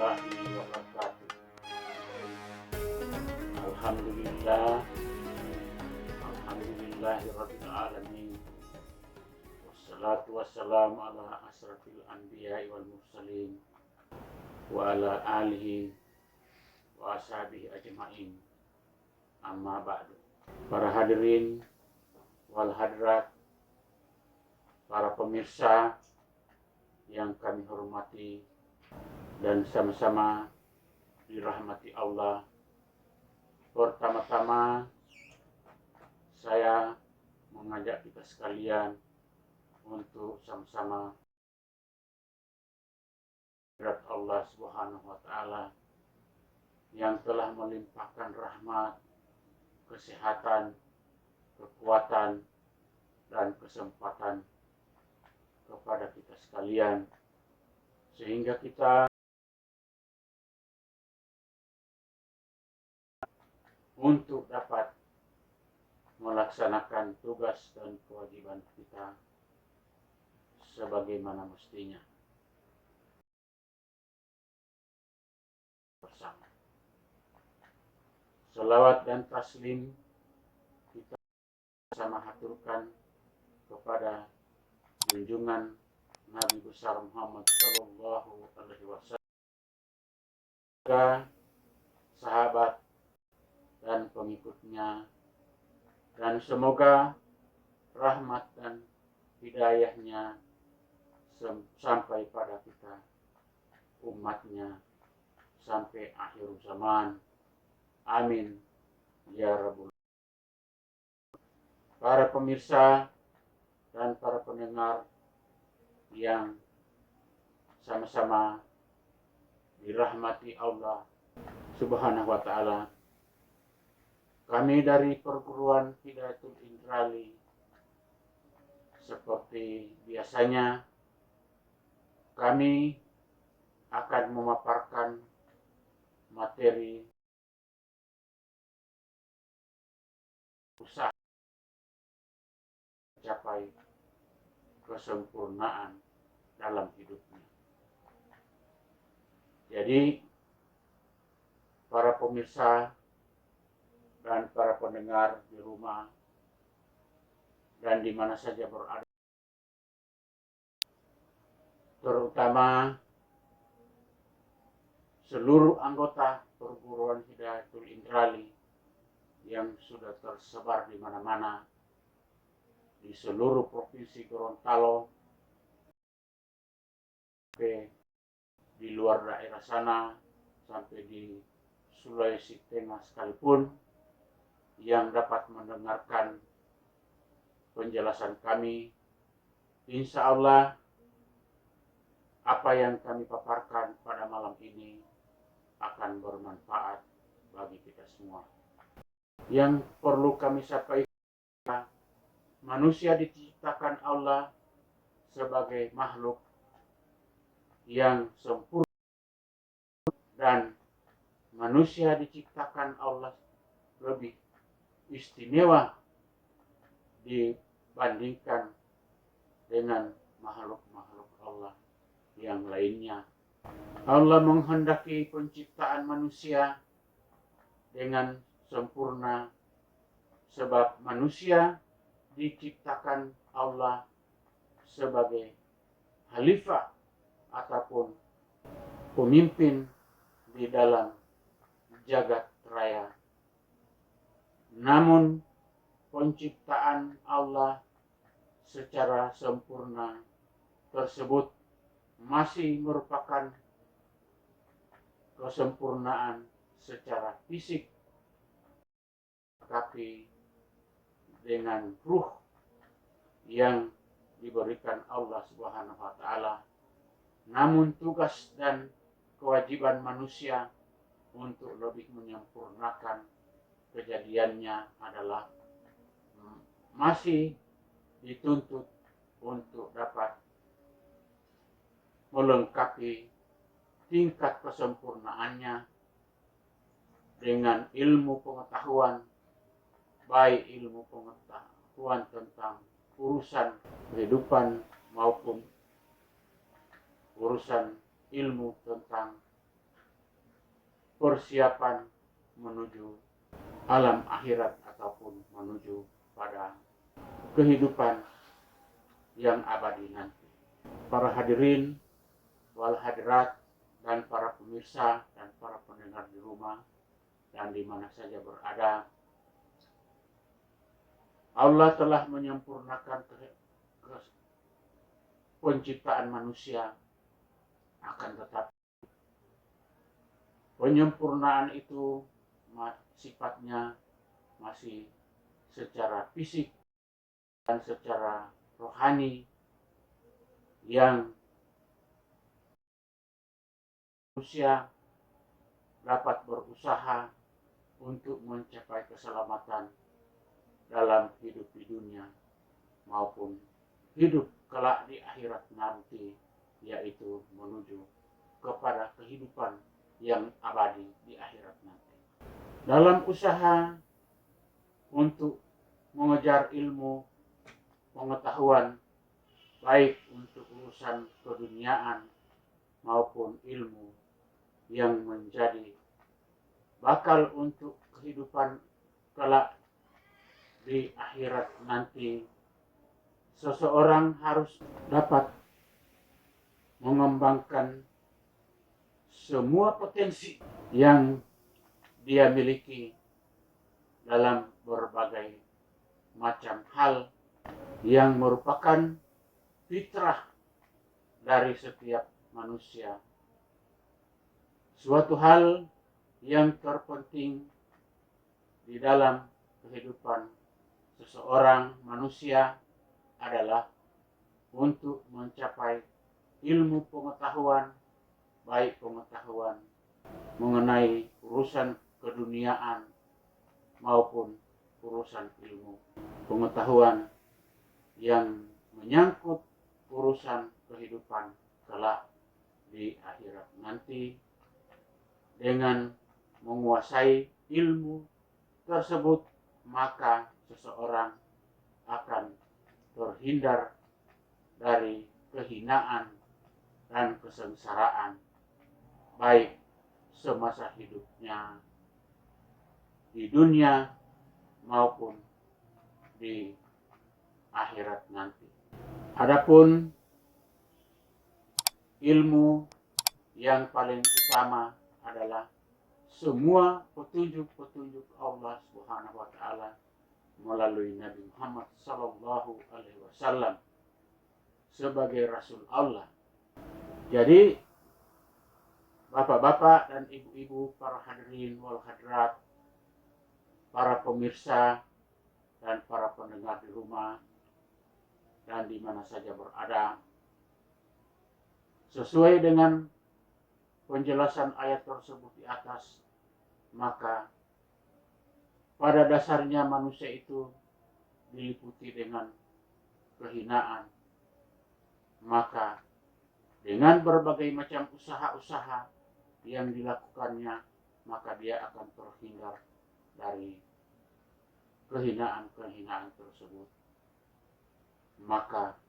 warahmatullahi wabarakatuh. Alhamdulillah, alhamdulillahirabbil alamin. Wassalatu wassalamu ala asrafil anbiya'i wal mursalin wa ala alihi wa ashabihi ajma'in. Amma ba'du. Para hadirin wal hadirat, para pemirsa yang kami hormati dan sama-sama dirahmati Allah. Pertama-tama saya mengajak kita sekalian untuk sama-sama berat Allah Subhanahu wa taala yang telah melimpahkan rahmat, kesehatan, kekuatan dan kesempatan kepada kita sekalian, sehingga kita untuk dapat melaksanakan tugas dan kewajiban kita sebagaimana mestinya bersama. Selawat dan taslim kita sama haturkan kepada junjungan Nabi besar Muhammad Sallallahu Alaihi Wasallam, sahabat dan pengikutnya, dan semoga rahmat dan hidayahnya sampai pada kita umatnya sampai akhir zaman. Amin ya rabbul. Para pemirsa dan para pendengar yang sama-sama dirahmati Allah Subhanahu wa taala, kami dari perguruan Hidayatul Indrali seperti biasanya kami akan memaparkan materi usaha mencapai kesempurnaan dalam hidupnya. Jadi para pemirsa dan para pendengar di rumah dan di mana saja berada, terutama seluruh anggota perguruan Hidayatul Indrali yang sudah tersebar di mana-mana di seluruh provinsi Gorontalo, sampai di luar daerah sana, sampai di Sulawesi Tengah sekalipun, yang dapat mendengarkan penjelasan kami. Insya Allah apa yang kami paparkan pada malam ini akan bermanfaat bagi kita semua. Yang perlu kami sampaikan, manusia diciptakan Allah sebagai makhluk yang sempurna, dan manusia diciptakan Allah lebih istimewa dibandingkan dengan makhluk-makhluk Allah yang lainnya. Allah menghendaki penciptaan manusia dengan sempurna sebab manusia diciptakan Allah sebagai khalifah ataupun pemimpin di dalam jagat raya. Namun penciptaan Allah secara sempurna tersebut masih merupakan kesempurnaan secara fisik, tapi dengan ruh yang diberikan Allah Subhanahu wa taala. Namun tugas dan kewajiban manusia untuk lebih menyempurnakan kejadiannya adalah masih dituntut untuk dapat melengkapi tingkat kesempurnaannya dengan ilmu pengetahuan, baik ilmu pengetahuan tentang urusan kehidupan maupun urusan ilmu tentang persiapan menuju alam akhirat ataupun menuju pada kehidupan yang abadi nanti. Para hadirin wal hadirat dan para pemirsa dan para pendengar di rumah dan di mana saja berada, Allah telah menyempurnakan penciptaan manusia, akan tetapi penyempurnaan itu sifatnya masih secara fisik dan secara rohani, yang manusia dapat berusaha untuk mencapai keselamatan dalam hidup di dunia maupun hidup kelak di akhirat nanti, yaitu menuju kepada kehidupan yang abadi di akhirat nanti. Dalam usaha untuk mengejar ilmu pengetahuan, baik untuk urusan keduniaan maupun ilmu yang menjadi bakal untuk kehidupan kelak di akhirat nanti, seseorang harus dapat mengembangkan semua potensi yang dia miliki dalam berbagai macam hal yang merupakan fitrah dari setiap manusia. Suatu hal yang terpenting di dalam kehidupan seseorang manusia adalah untuk mencapai ilmu pengetahuan, baik pengetahuan mengenai urusan keduniaan maupun urusan ilmu pengetahuan yang menyangkut urusan kehidupan kelak di akhirat nanti. Dengan menguasai ilmu tersebut, maka seseorang akan terhindar dari kehinaan dan kesengsaraan, baik semasa hidupnya di dunia maupun di akhirat nanti. Adapun ilmu yang paling utama adalah semua petunjuk-petunjuk Allah Subhanahu wa taala melalui Nabi Muhammad sallallahu alaihi wasallam sebagai rasul Allah. Jadi bapak-bapak dan ibu-ibu, para hadirin wal hadirat, para pemirsa dan para pendengar di rumah dan di mana saja berada, sesuai dengan penjelasan ayat tersebut di atas, maka pada dasarnya manusia itu diliputi dengan kehinaan. Maka dengan berbagai macam usaha-usaha yang dilakukannya, maka dia akan terhindar dari kehinaan-kehinaan tersebut. Maka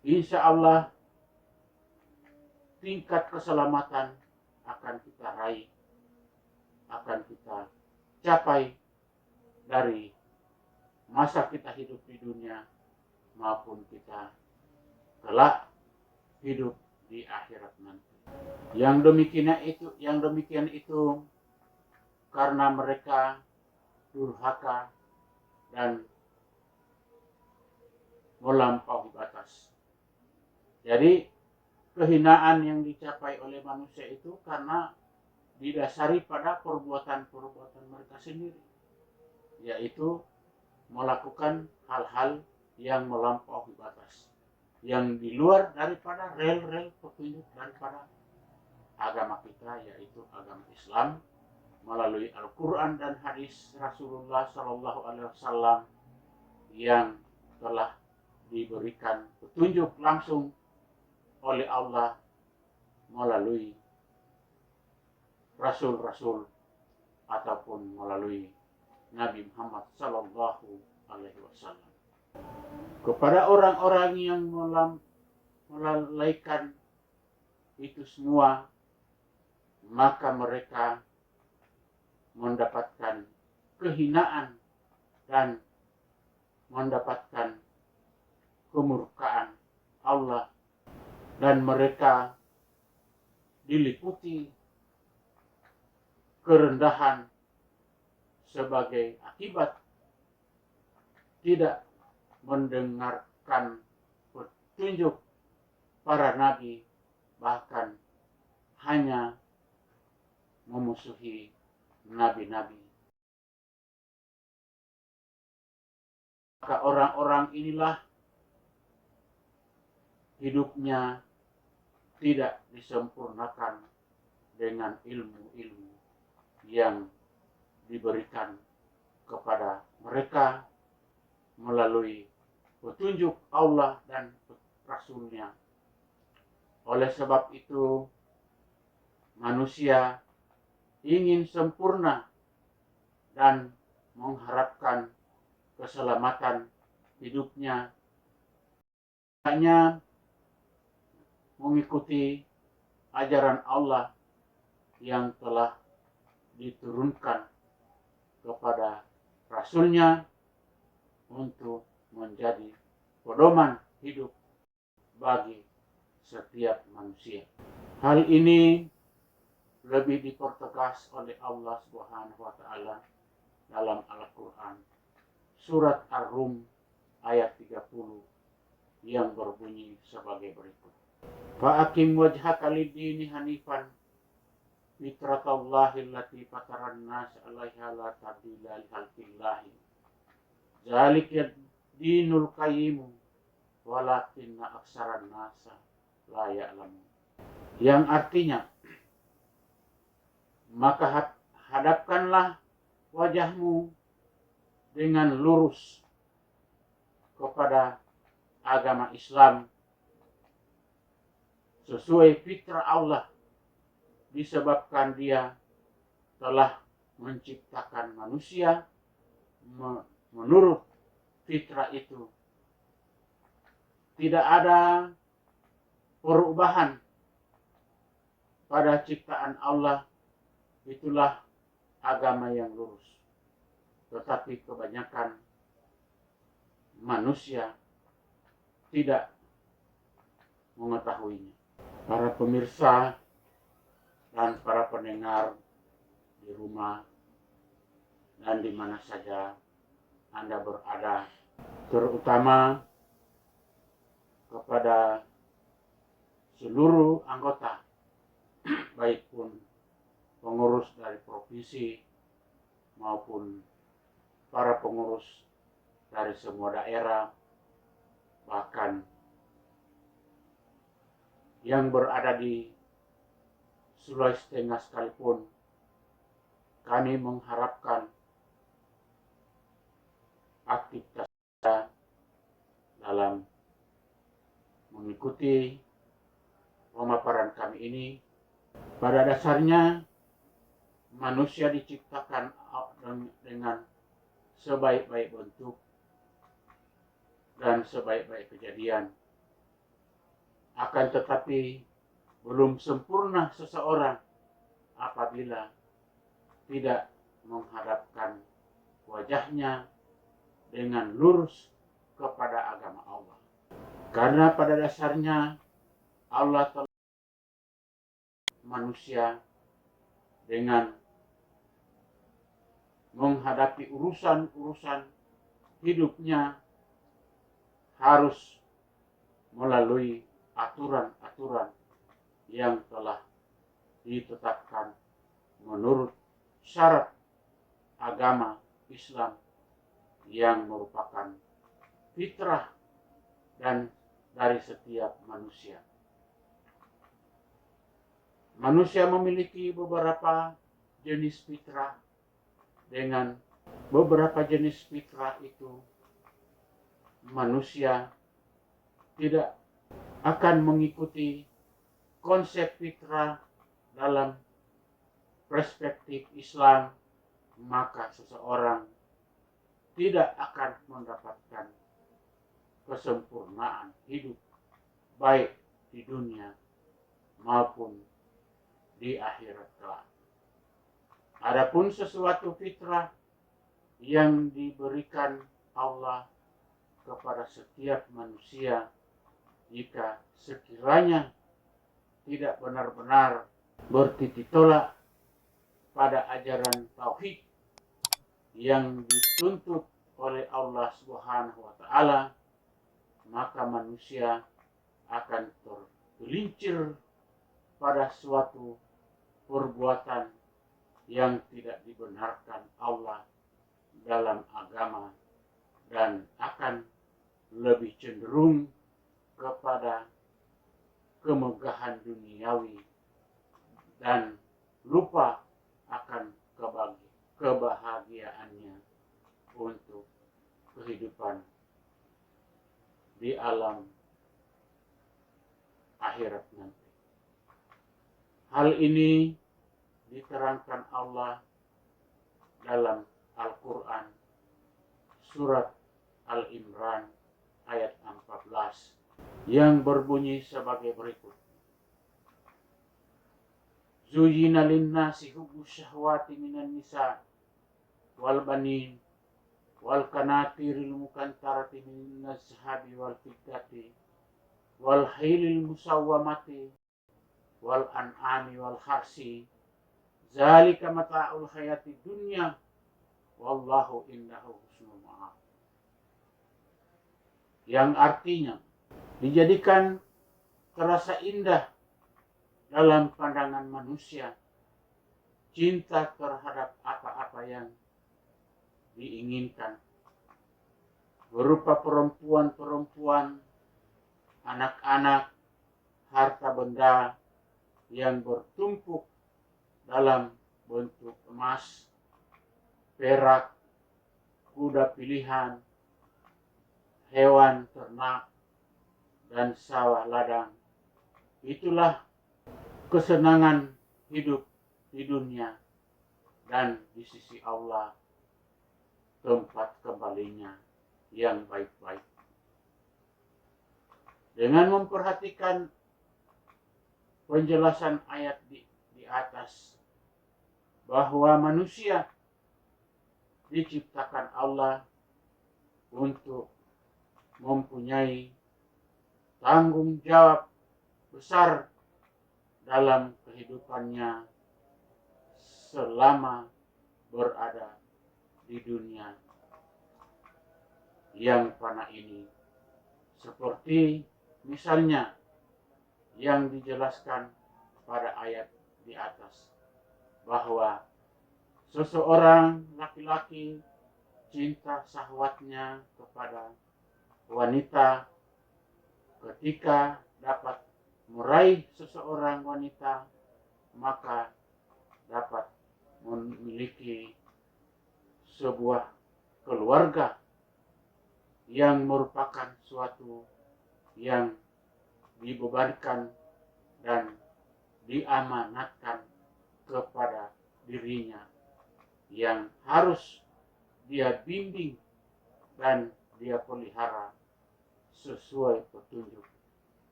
insya Allah tingkat keselamatan akan kita raih, akan kita capai dari masa kita hidup di dunia maupun kita kelak hidup di akhirat nanti. Yang demikian itu karena mereka durhaka dan melampaui batas. Jadi kehinaan yang dicapai oleh manusia itu karena didasari pada perbuatan-perbuatan mereka sendiri, yaitu melakukan hal-hal yang melampaui batas, yang di luar daripada rel-rel petunjuk daripada agama kita, yaitu agama Islam melalui Al-Quran dan hadis Rasulullah Sallallahu Alaihi Wasallam yang telah diberikan petunjuk langsung oleh Allah melalui rasul-rasul ataupun melalui Nabi Muhammad Sallallahu Alaihi Wasallam. Kepada orang-orang yang melalaikan itu semua, maka mereka mendapatkan kehinaan dan mendapatkan kemurkaan Allah, dan mereka diliputi kerendahan sebagai akibat tidak mendengarkan petunjuk para nabi, bahkan hanya memusuhi nabi-nabi. Maka orang-orang inilah hidupnya tidak disempurnakan dengan ilmu-ilmu yang diberikan kepada mereka melalui petunjuk Allah dan Rasul-Nya. Oleh sebab itu, manusia ingin sempurna dan mengharapkan keselamatan hidupnya hanya mengikuti ajaran Allah yang telah diturunkan kepada Rasul-Nya untuk menjadi pedoman hidup bagi setiap manusia. Hal ini lebih dipertegas oleh Allah Subhanahu wa taala dalam Al-Qur'an surat Ar-Rum ayat 30 yang berbunyi sebagai berikut. Fa'akim wajhaka lid-dini hanifan fitratallahi allati fataran nas 'alaiha la tabdila li khalqillahi zalika dinul qayyim walakinna aksaran nasa la ya'lamun. Yang artinya, maka hadapkanlah wajahmu dengan lurus kepada agama Islam sesuai fitrah Allah, disebabkan Dia telah menciptakan manusia menurut fitrah itu. Tidak ada perubahan pada ciptaan Allah, itulah agama yang lurus. Tetapi kebanyakan manusia tidak mengetahuinya. Para pemirsa dan para pendengar di rumah dan di mana saja Anda berada, terutama kepada seluruh anggota, baik pun pengurus dari provinsi maupun para pengurus dari semua daerah, bahkan yang berada di Sulawesi Tengah sekalipun, kami mengharapkan aktivitas kita dalam mengikuti pemaparan kami ini. Pada dasarnya manusia diciptakan dengan sebaik-baik bentuk dan sebaik-baik kejadian. Akan tetapi belum sempurna seseorang apabila tidak menghadapkan wajahnya dengan lurus kepada agama Allah. Karena pada dasarnya Allah telah manusia dengan menghadapi urusan-urusan hidupnya harus melalui aturan-aturan yang telah ditetapkan menurut syarat agama Islam yang merupakan fitrah dan dari setiap manusia. Manusia memiliki beberapa jenis fitrah. Dengan beberapa jenis fitrah itu, manusia tidak akan mengikuti konsep fitrah dalam perspektif Islam, maka seseorang tidak akan mendapatkan kesempurnaan hidup baik di dunia maupun di akhirat kelak. Adapun sesuatu fitrah yang diberikan Allah kepada setiap manusia, jika sekiranya tidak benar-benar bertitik tolak pada ajaran tauhid yang dituntut oleh Allah Subhanahu wa taala, maka manusia akan tergelincir pada suatu perbuatan yang tidak dibenarkan Allah dalam agama dan akan lebih cenderung kepada kemegahan duniawi dan lupa akan kebahagiaannya untuk kehidupan di alam akhirat nanti. Hal ini diterangkan Allah dalam Al-Quran surat Al-Imran ayat 14 yang berbunyi sebagai berikut. Zuyyina lin-nasi hubbus syahwati minan nisa wal banin wal qanatiril muqantarati minaz zahabi wal fiddati wal khailil musawwamati wal an'ami wal harsi zalika mata'ul hayati dunya wallahu indahu husnul ma'ab. Yang artinya dijadikan terasa indah dalam pandangan manusia cinta terhadap apa-apa yang diinginkan berupa perempuan-perempuan, anak-anak, harta benda yang bertumpuk dalam bentuk emas, perak, kuda pilihan, hewan ternak, dan sawah ladang. Itulah kesenangan hidup di dunia dan di sisi Allah tempat kembalinya yang baik-baik. Dengan memperhatikan penjelasan ayat di atas bahwa manusia diciptakan Allah untuk mempunyai tanggung jawab besar dalam kehidupannya selama berada di dunia yang fana ini, seperti misalnya yang dijelaskan pada ayat di atas bahwa seseorang laki-laki cinta syahwatnya kepada wanita ketika dapat meraih seseorang wanita, maka dapat memiliki sebuah keluarga yang merupakan suatu yang dibebankan dan diamanatkan kepada dirinya, yang harus dia bimbing dan dia pelihara sesuai petunjuk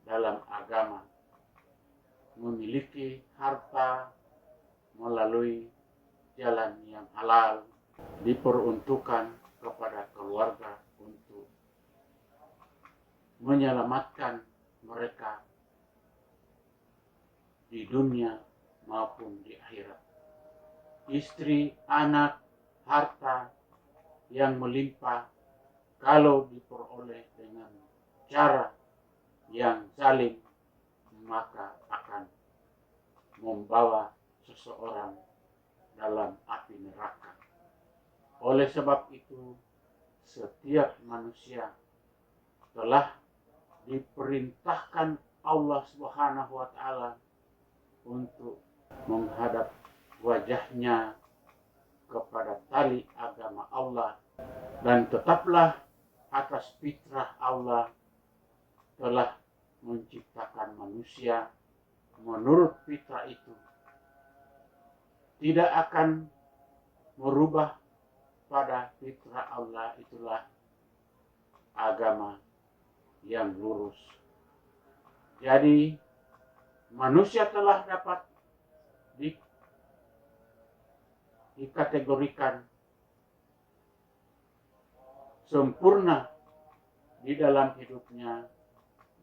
dalam agama, memiliki harta melalui jalan yang halal, diperuntukkan kepada keluarga untuk menyelamatkan mereka di dunia maupun di akhirat. Istri, anak, harta yang melimpah kalau diperoleh dengan cara yang zalim, maka akan membawa seseorang dalam api neraka. Oleh sebab itu, setiap manusia telah diperintahkan Allah Subhanahu wa taala untuk menghadap wajahnya kepada tali agama Allah, dan tetaplah atas fitrah Allah telah menciptakan manusia menurut fitrah itu, tidak akan merubah pada fitrah Allah. Itulah agama yang lurus. Jadi manusia telah dapat dikategorikan sempurna di dalam hidupnya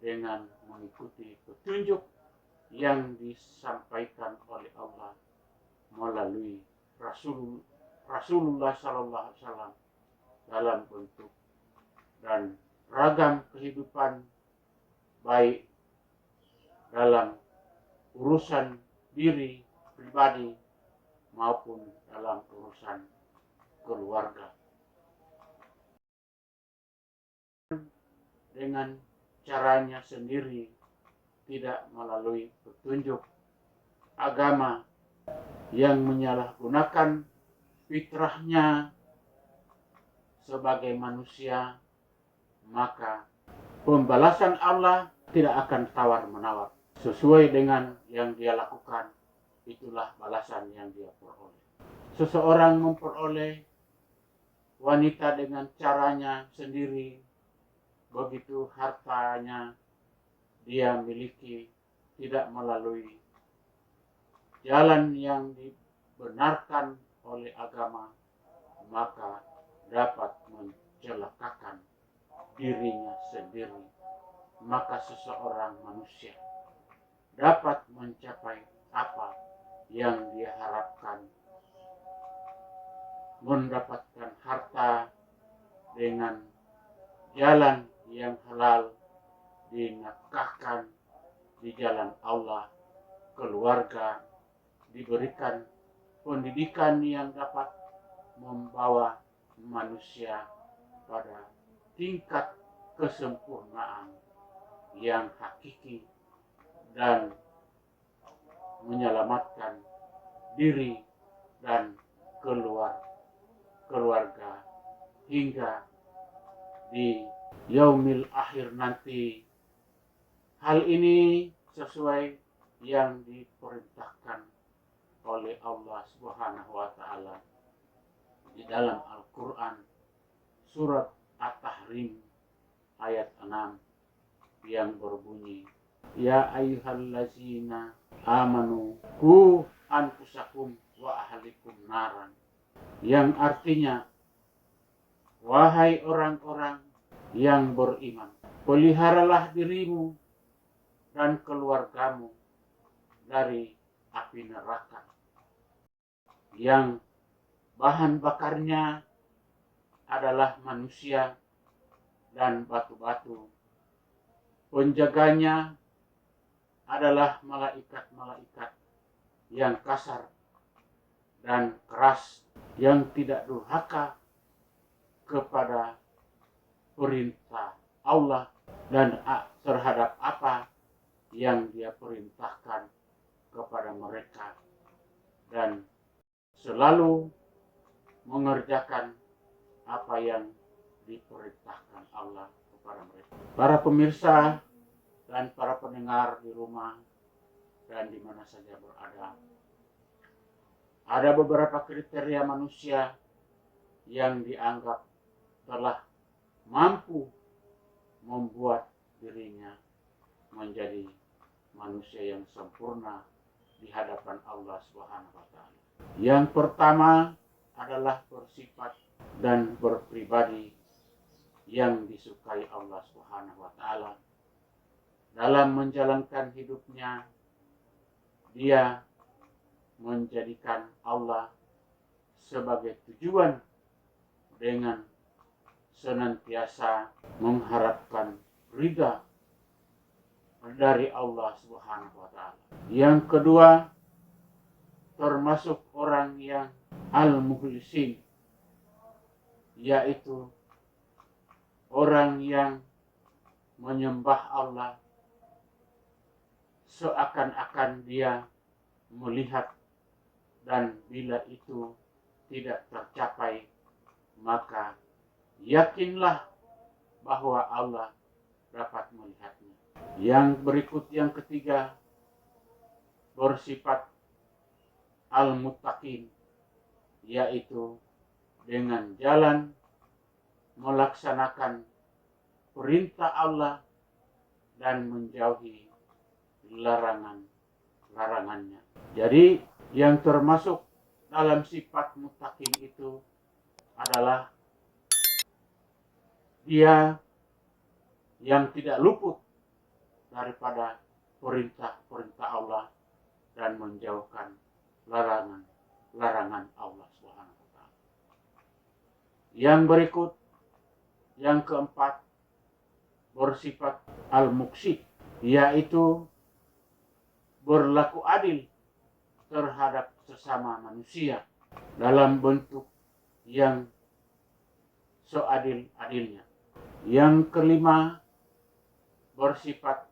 dengan mengikuti petunjuk yang disampaikan oleh Allah melalui Rasulullah Sallallahu Alaihi Wasallam dalam bentuk dan ragam kehidupan, baik dalam urusan diri pribadi maupun dalam urusan keluarga, dengan caranya sendiri, tidak melalui petunjuk agama yang menyalahgunakan fitrahnya sebagai manusia, maka pembalasan Allah tidak akan tawar-menawar. Sesuai dengan yang dia lakukan, itulah balasan yang dia peroleh. Seseorang memperoleh wanita dengan caranya sendiri, begitu hartanya dia miliki tidak melalui jalan yang dibenarkan oleh agama, maka dapat mencelakakan dirinya sendiri. Maka seseorang manusia dapat mencapai apa yang dia harapkan, mendapatkan harta dengan jalan yang halal, dinafkahkan di jalan Allah, keluarga diberikan pendidikan yang dapat membawa manusia pada tingkat kesempurnaan yang hakiki dan menyelamatkan diri dan keluarga hingga di yaumil akhir nanti. Hal ini sesuai yang diperintahkan oleh Allah Subhanahu wa Ta'ala di dalam Al-Quran surat At-Tahrim ayat 6 yang berbunyi, Ya ayyuhallazina amanu qu anfusakum wa ahlikum naran, yang artinya, wahai orang-orang yang beriman, peliharalah dirimu dan keluargamu dari api neraka yang bahan bakarnya adalah manusia dan batu-batu. Penjaganya adalah malaikat-malaikat yang kasar dan keras, yang tidak durhaka kepada perintah Allah dan terhadap apa yang dia perintahkan kepada mereka, dan selalu mengerjakan apa yang diperintahkan Allah kepada mereka. Para pemirsa dan para pendengar di rumah dan di mana saja berada, ada beberapa kriteria manusia yang dianggap telah mampu membuat dirinya menjadi manusia yang sempurna di hadapan Allah Subhanahu wa Ta'ala. Yang pertama adalah bersifat dan berpribadi yang disukai Allah Subhanahu wa Ta'ala. Dalam menjalankan hidupnya, dia menjadikan Allah sebagai tujuan dengan senantiasa mengharapkan ridha dari Allah Subhanahu wa Ta'ala. Yang kedua, termasuk orang yang al-mukhlisin, yaitu orang yang menyembah Allah seakan-akan dia melihat, dan bila itu tidak tercapai, maka yakinlah bahwa Allah dapat melihatnya. Yang berikut, yang ketiga, bersifat al-muttaqin, yaitu dengan jalan melaksanakan perintah Allah dan menjauhi larangannya. Jadi yang termasuk dalam sifat muttaqin itu adalah dia yang tidak luput daripada perintah-perintah Allah dan menjauhkan larangan Allah Subhanahu wa taala. Yang berikut, yang keempat, bersifat al-muqsit, yaitu berlaku adil terhadap sesama manusia dalam bentuk yang seadil-adilnya. Yang kelima, bersifat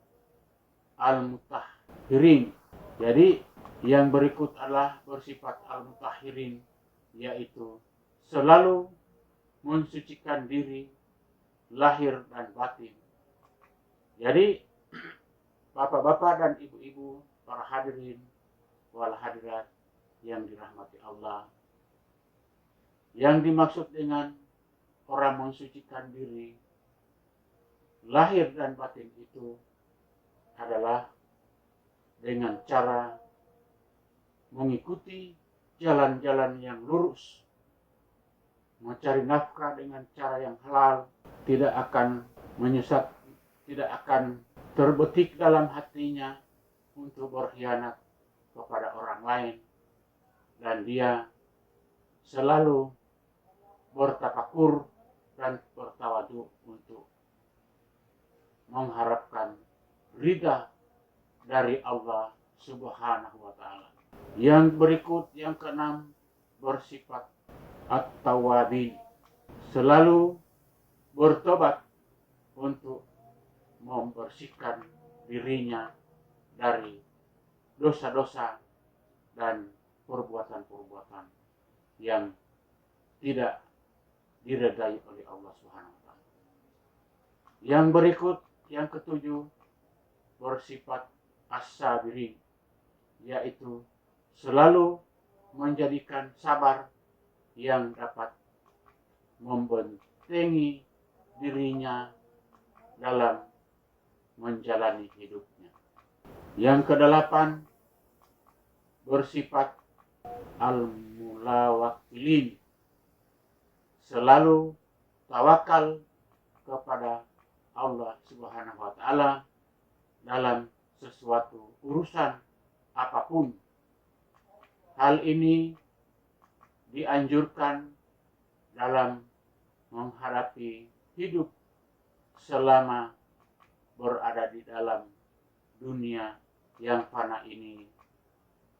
al-mutahhirin. Jadi yang berikut adalah bersifat al-mutahhirin, yaitu selalu mensucikan diri lahir dan batin. Jadi bapak-bapak dan ibu-ibu, para hadirin wal hadirat yang dirahmati Allah, yang dimaksud dengan orang mensucikan diri lahir dan batin itu adalah dengan cara mengikuti jalan-jalan yang lurus, mencari nafkah dengan cara yang halal, tidak akan menyesat, tidak akan terbetik dalam hatinya untuk berkhianat kepada orang lain, dan dia selalu bertafakur dan bertawadu untuk mengharapkan ridha dari Allah Subhanahu wa taala. Yang berikut, yang keenam, bersifat at-tawabi, selalu bertobat untuk membersihkan dirinya dari dosa-dosa dan perbuatan-perbuatan yang tidak diredai oleh Allah Subhanahu wa taala. Yang berikut, yang ketujuh, bersifat as-sabirin, yaitu selalu menjadikan sabar yang dapat membentengi dirinya dalam menjalani hidupnya. Yang kedelapan, bersifat al-mulawakilin, selalu tawakal kepada Allah Subhanahu wa taala dalam sesuatu urusan apapun. Hal ini dianjurkan dalam menghadapi hidup selama berada di dalam dunia yang fana ini,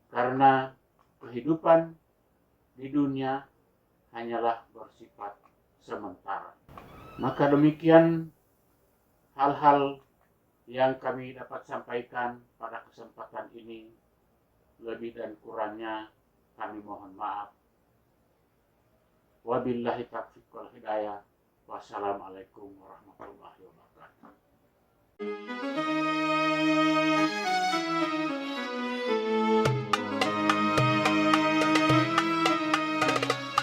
karena kehidupan di dunia hanyalah bersifat sementara. Maka demikian hal-hal yang kami dapat sampaikan pada kesempatan ini. Lebih dan kurangnya kami mohon maaf. Wabillahi taufiq wal hidayah. Wassalamualaikum warahmatullahi wabarakatuh.